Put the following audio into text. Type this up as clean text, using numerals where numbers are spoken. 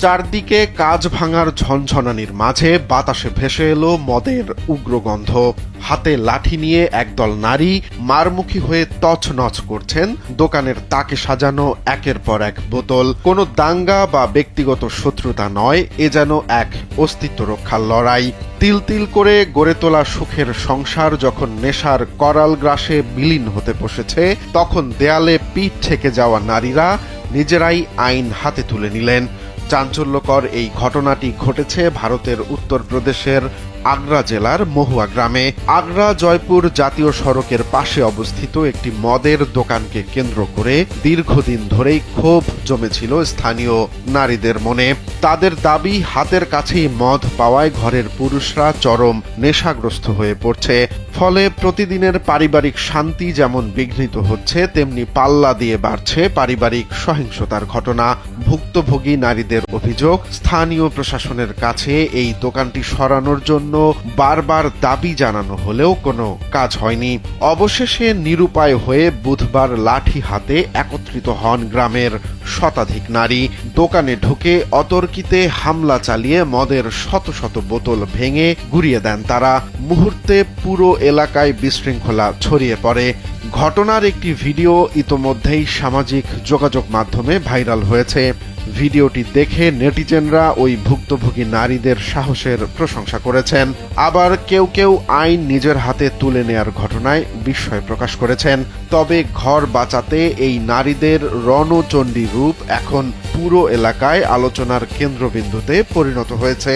চারদিকে কাঁচ ভাঙার ঝনঝনানির মাঝে বাতাসে ভেসে এলো মদের উগ্র গন্ধ। হাতে লাঠি নিয়ে একদল নারী মারমুখী হয়ে তছনছ করছেন দোকানের তাকে সাজানো একের পর এক বোতল। কোনো দাঙ্গা বা ব্যক্তিগত শত্রুতা নয়, এ যেন এক অস্তিত্ব রক্ষার লড়াই। তিল তিল করে গড়ে তোলা সুখের সংসার যখন নেশার করাল গ্রাসে বিলীন হতে বসেছে, তখন দেয়ালে পিঠ ঠেকে যাওয়া নারীরা নিজেরাই আইন হাতে তুলে নিলেন। চাঞ্চল্যকর এই ঘটনাটি ঘটেছে ভারতের উত্তরপ্রদেশের আগ্রা জেলার মহুয়া গ্রামে। আগ্রা জয়পুর জাতীয় সড়কের পাশে অবস্থিত একটি মদের দোকানকে কেন্দ্র করে দীর্ঘদিন ধরেই ক্ষোভ জমেছিল স্থানীয় নারীদের মনে। তাদের দাবি, হাতের কাছেই মদ পাওয়ায় ঘরের পুরুষরা চরম নেশাগ্রস্ত হয়ে পড়ছে। ফলে প্রতিদিনের পারিবারিক শান্তি যেমন বিঘ্নিত হচ্ছে, তেমনি পাল্লা দিয়ে বাড়ছে পারিবারিক সহিংসতার ঘটনা। ভুক্তভোগী নারীদের অভিযোগ, স্থানীয় প্রশাসনের কাছে এই দোকানটি সরানোর জন্য বারবার দাবি জানানো হলেও কোনো কাজ হয়নি। অবশেষে নিরুপায় হয়ে বুধবার লাঠি হাতে একত্রিত হন গ্রামের শতাধিক নারী। দোকানে ঢুকে অতর্কিতে হামলা চালিয়ে মদের শত শত বোতল ভেঙে গুঁড়িয়ে দেন তারা। মুহূর্তে পুরো এলাকায় বিশৃঙ্খলা ছড়িয়ে পড়ে। ঘটনার একটি ভিডিও ইতোমধ্যেই সামাজিক যোগাযোগ মাধ্যমে ভাইরাল হয়েছে। ভিডিওটি দেখে নেটিজেনরা ওই ভুক্তভোগী নারীদের সাহসের প্রশংসা করেছেন। আবার কেউ কেউ আইন নিজের হাতে তুলে নেয়ার ঘটনায় বিস্ময় প্রকাশ করেছেন। তবে ঘর বাঁচাতে এই নারীদের রণচণ্ডী রূপ এখন পুরো এলাকায় আলোচনার কেন্দ্রবিন্দুতে পরিণত হয়েছে।